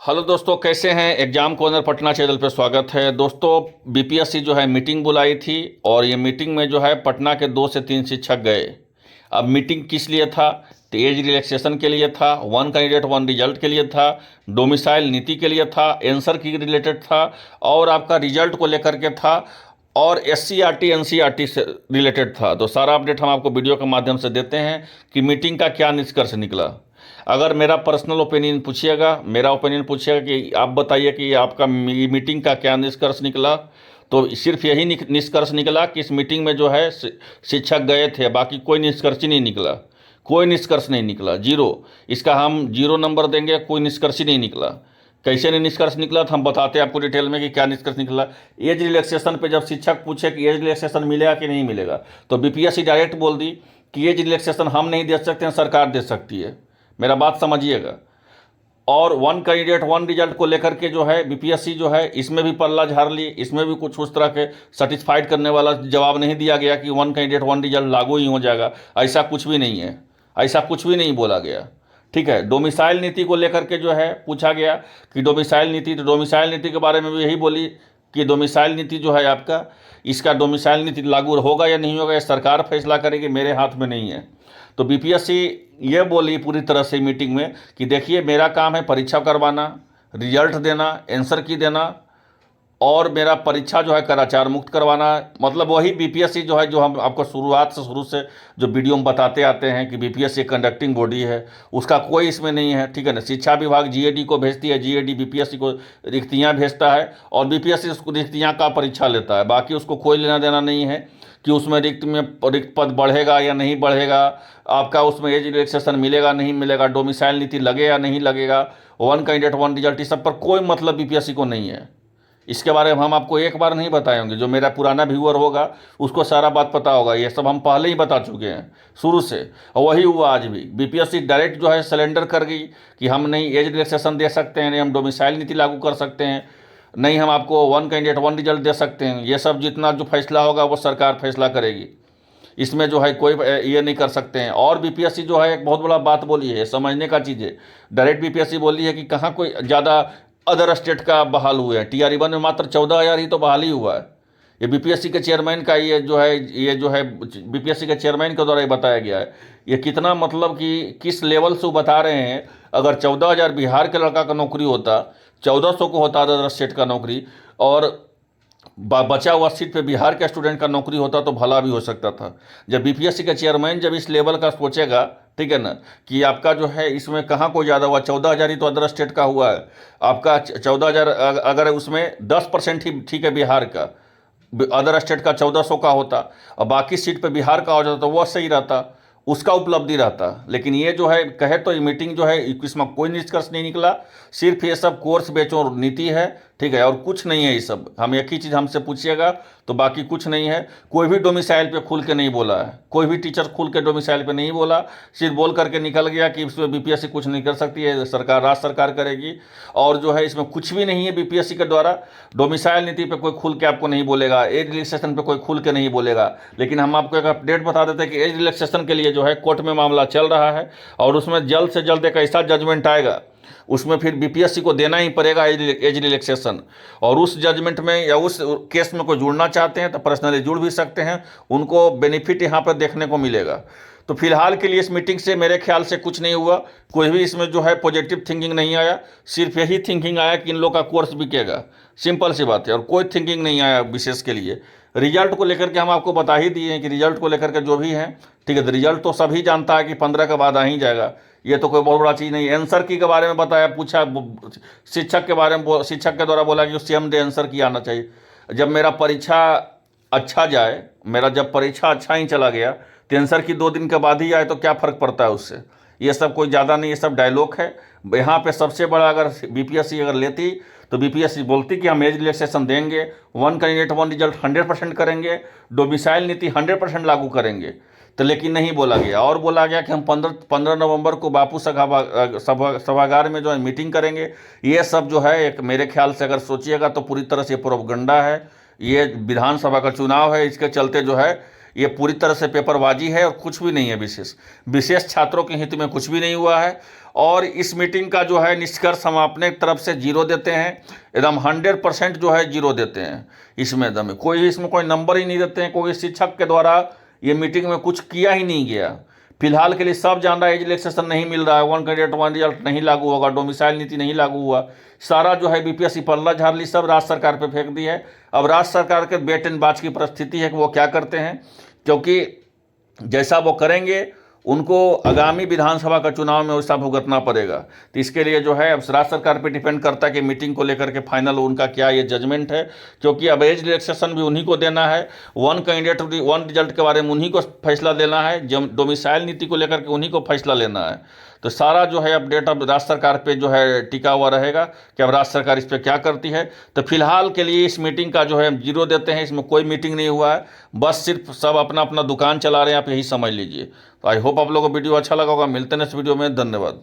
Hello दोस्तों, कैसे हैं। एग्जाम कॉर्नर पटना चैनल पर स्वागत है। दोस्तों, बीपीएससी जो है मीटिंग बुलाई थी और ये मीटिंग में जो है पटना के 2 से 3 शिक्षक गए। अब मीटिंग किस लिए था? तो एज रिलैक्सेशन के लिए था, वन कैंडिडेट वन रिजल्ट के लिए था, डोमिसाइल नीति के लिए था, आंसर की रिलेटेड था और आपका रिजल्ट को लेकर के था और एससीईआरटी एनसीईआरटी से रिलेटेड था। तो सारा अपडेट हम आपको वीडियो के माध्यम से देते हैं कि मीटिंग का क्या निष्कर्ष निकला। अगर मेरा पर्सनल ओपिनियन पूछिएगा, मेरा ओपिनियन पूछिएगा कि आप बताइए कि आपका मीटिंग का क्या निष्कर्ष निकला, तो सिर्फ यही निष्कर्ष निकला कि इस मीटिंग में जो है शिक्षक गए थे, बाकी कोई निष्कर्ष ही नहीं निकला। कोई निष्कर्ष नहीं निकला, जीरो। इसका हम जीरो नंबर देंगे। कोई निष्कर्ष ही नहीं निकला। कैसे नहीं निष्कर्ष निकला तो हम बताते हैं आपको डिटेल में कि क्या निष्कर्ष निकला। एज रिलैक्सेशन पे जब शिक्षक पूछे कि एज रिलैक्सेशन मिलेगा कि नहीं मिलेगा, तो बीपीएससी डायरेक्ट बोल दी कि एज रिलैक्सेशन हम नहीं दे सकते हैं, सरकार दे सकती है। मेरा बात समझिएगा। और वन कैंडिडेट वन रिजल्ट को लेकर के जो है बीपीएससी जो है इसमें भी पल्ला झाड़ ली। इसमें भी कुछ उस तरह के सेटिस्फाइड करने वाला जवाब नहीं दिया गया कि वन कैंडिडेट वन रिजल्ट लागू ही हो जाएगा। ऐसा कुछ भी नहीं है, ऐसा कुछ भी नहीं बोला गया। ठीक है। डोमिसाइल नीति को लेकर के जो है पूछा गया कि डोमिसाइल नीति, तो डोमिसाइल नीति के बारे में भी यही बोली कि डोमिसाइल नीति जो है आपका, इसका डोमिसाइल नीति लागू होगा या नहीं होगा ये सरकार फैसला करेगी, मेरे हाथ में नहीं है। तो बीपीएससी ये बोली पूरी तरह से मीटिंग में कि देखिए, मेरा काम है परीक्षा करवाना, रिजल्ट देना, आंसर की देना और मेरा परीक्षा जो है कदाचार मुक्त करवाना। मतलब वही बीपीएससी जो है, जो हम आपको शुरू से जो वीडियो में बताते आते हैं कि बीपीएससी कंडक्टिंग बॉडी है, उसका कोई इसमें नहीं है। ठीक है ना। शिक्षा विभाग जीएडी को भेजती है, जीएडी बीपीएससी को रिक्तियाँ भेजता है और बीपीएससी उसको रिक्तियाँ का परीक्षा लेता है। बाकी उसको कोई लेना देना नहीं है कि उसमें रिक्त पद बढ़ेगा या नहीं बढ़ेगा, आपका उसमें एज रिलैक्सेशन मिलेगा नहीं मिलेगा, डोमिसाइल नीति लगे या नहीं लगेगा, वन कैंडिडेट वन रिजल्ट, इस सब पर कोई मतलब बीपीएससी को नहीं है। इसके बारे में हम आपको एक बार नहीं बताएंगे। जो मेरा पुराना व्यूअर होगा उसको सारा बात पता होगा। ये सब हम पहले ही बता चुके हैं शुरू से, और वही हुआ आज भी। बीपीएससी डायरेक्ट जो है सरेंडर कर गई कि हम नहीं एज रिलैक्सेशन दे सकते हैं, नहीं हम डोमिसाइल नीति लागू कर सकते हैं, नहीं हम आपको वन कैंडिडेट वन रिजल्ट दे सकते हैं। ये सब जितना जो फैसला होगा वो सरकार फैसला करेगी। इसमें जो है कोई ये नहीं कर सकते हैं। और बीपीएससी जो है एक बहुत बड़ा बात बोली है, समझने का चीज़ है। डायरेक्ट बीपीएससी बोली है कि कहाँ कोई ज़्यादा अदर स्टेट का बहाल हुए हैं। टीआर-1 में मात्र 14,000 ही तो बहाली हुआ है। ये बीपीएससी के चेयरमैन का ये जो है बीपीएससी के चेयरमैन के द्वारा ये बताया गया है। ये कितना मतलब कि किस लेवल से वो बता रहे हैं। अगर 14,000 बिहार के लड़का का नौकरी होता, 1400 को होता अदर स्टेट का नौकरी, और बचा हुआ सीट पे बिहार के स्टूडेंट का नौकरी होता तो भला भी हो सकता था। जब बीपीएससी का चेयरमैन जब इस लेवल का सोचेगा, ठीक है ना, कि आपका जो है इसमें कहाँ कोई ज़्यादा हुआ, 14,000 ही तो अदर स्टेट का हुआ है। आपका 14,000 अगर उसमें 10% ही ठीक है बिहार का, अदर स्टेट का 1400 का होता और बाकी सीट पे बिहार का हो जाता तो वह सही रहता, उसका उपलब्धि रहता। लेकिन ये जो है कहे तो ये मीटिंग जो है इसमें कोई निष्कर्ष नहीं निकला। सिर्फ ये सब कोर्स बेचो नीति है, ठीक है, और कुछ नहीं है। ये सब हम एक ही चीज़ हमसे पूछिएगा तो बाकी कुछ नहीं है। कोई भी डोमिसाइल पे खुल के नहीं बोला है, कोई भी टीचर खुल के डोमिसाइल पे नहीं बोला। सिर्फ बोल करके निकल गया कि इसमें बीपीएससी कुछ नहीं कर सकती है, सरकार राज्य सरकार करेगी। और जो है इसमें कुछ भी नहीं है बीपीएससी के द्वारा। डोमिसाइल नीति पे कोई खुल के आपको नहीं बोलेगा, एज रिलैक्सेशन पे कोई खुल के नहीं बोलेगा। लेकिन हम आपको एक अपडेट बता देते हैं कि एज रिलैक्सेशन के लिए जो है कोर्ट में मामला चल रहा है और उसमें जल्द से जल्द एक ऐसा जजमेंट आएगा, उसमें फिर बीपीएससी को देना ही पड़ेगा एज रिलैक्सेशन। और उस जजमेंट में या उस केस में कोई जुड़ना चाहते हैं तो पर्सनली जुड़ भी सकते हैं, उनको बेनिफिट यहाँ पर देखने को मिलेगा। तो फिलहाल के लिए इस मीटिंग से मेरे ख्याल से कुछ नहीं हुआ। कोई भी इसमें जो है पॉजिटिव थिंकिंग नहीं आया। सिर्फ यही थिंकिंग आया कि इन लोग का कोर्स बिकेगा, सिंपल सी बात है। और कोई थिंकिंग नहीं आया विशेष के लिए। रिजल्ट को लेकर के हम आपको बता ही दिए हैं कि रिजल्ट को लेकर के जो भी है, ठीक है, तो रिजल्ट तो सभी जानता है कि 15 के बाद आ ही जाएगा। ये तो कोई बहुत बड़ा चीज़ नहीं है। आंसर की के बारे में बताया, पूछा शिक्षक के बारे में, शिक्षक के द्वारा बोला कि सेम डे आंसर की आना चाहिए। जब मेरा परीक्षा अच्छा जाए, मेरा जब परीक्षा अच्छा ही चला गया तो आंसर की 2 दिन के बाद ही आए तो क्या फ़र्क पड़ता है उससे। ये सब कोई ज़्यादा नहीं, ये सब डायलॉग है। यहाँ पे सबसे बड़ा अगर बीपीएससी अगर लेती तो बीपीएससी बोलती कि हम एज रिलैक्सेशन देंगे, वन कैंडिडेट वन रिजल्ट 100% करेंगे, डोमिसाइल नीति 100% लागू करेंगे। तो लेकिन नहीं बोला गया। और बोला गया कि हम 15 नवंबर को बापू सभागार में जो है मीटिंग करेंगे। ये सब जो है एक मेरे ख्याल से अगर सोचिएगा तो पूरी तरह से प्रोपगंडा है। ये विधानसभा का चुनाव है, इसके चलते जो है ये पूरी तरह से पेपरबाजी है और कुछ भी नहीं है विशेष छात्रों के हित में कुछ भी नहीं हुआ है। और इस मीटिंग का जो है निष्कर्ष हम अपने तरफ से 0 देते हैं, एकदम 100% जो है 0 देते हैं। इसमें एकदम कोई नंबर ही नहीं देते हैं। कोई शिक्षक के द्वारा ये मीटिंग में कुछ किया ही नहीं गया। फिलहाल के लिए सब जान रहा है एज रिलैक्सेशन नहीं मिल रहा है, 1 कैंडिडेट 1 रिजल्ट नहीं लागू होगा, डोमिसाइल नीति नहीं लागू हुआ, सारा जो है बीपीएससी पल्ला झाड़ ली, सब राज्य सरकार पे फेंक दी है। अब राज्य सरकार के बेट एंड बाज की परिस्थिति है कि वो क्या करते हैं, क्योंकि जैसा वो करेंगे उनको आगामी विधानसभा का चुनाव में वैसा भुगतना पड़ेगा। तो इसके लिए जो है अब राज्य सरकार पे डिपेंड करता है कि मीटिंग को लेकर के फाइनल उनका क्या ये जजमेंट है, क्योंकि अब एज रिलैक्सेशन भी उन्हीं को देना है, 1 कैंडिडेट 1 रिजल्ट के बारे में उन्हीं को फैसला लेना है, डोमिसाइल नीति को लेकर के उन्हीं को फैसला लेना है। तो सारा जो है अपडेट अब राज्य सरकार पे जो है टिका हुआ रहेगा कि अब राज्य सरकार इस पर क्या करती है। तो फिलहाल के लिए इस मीटिंग का जो है 0 देते हैं। इसमें कोई मीटिंग नहीं हुआ है, बस सिर्फ सब अपना अपना दुकान चला रहे हैं, आप यही समझ लीजिए। तो आई होप आप लोगों को वीडियो अच्छा लगा होगा। मिलते हैं नेक्स्ट वीडियो में, धन्यवाद।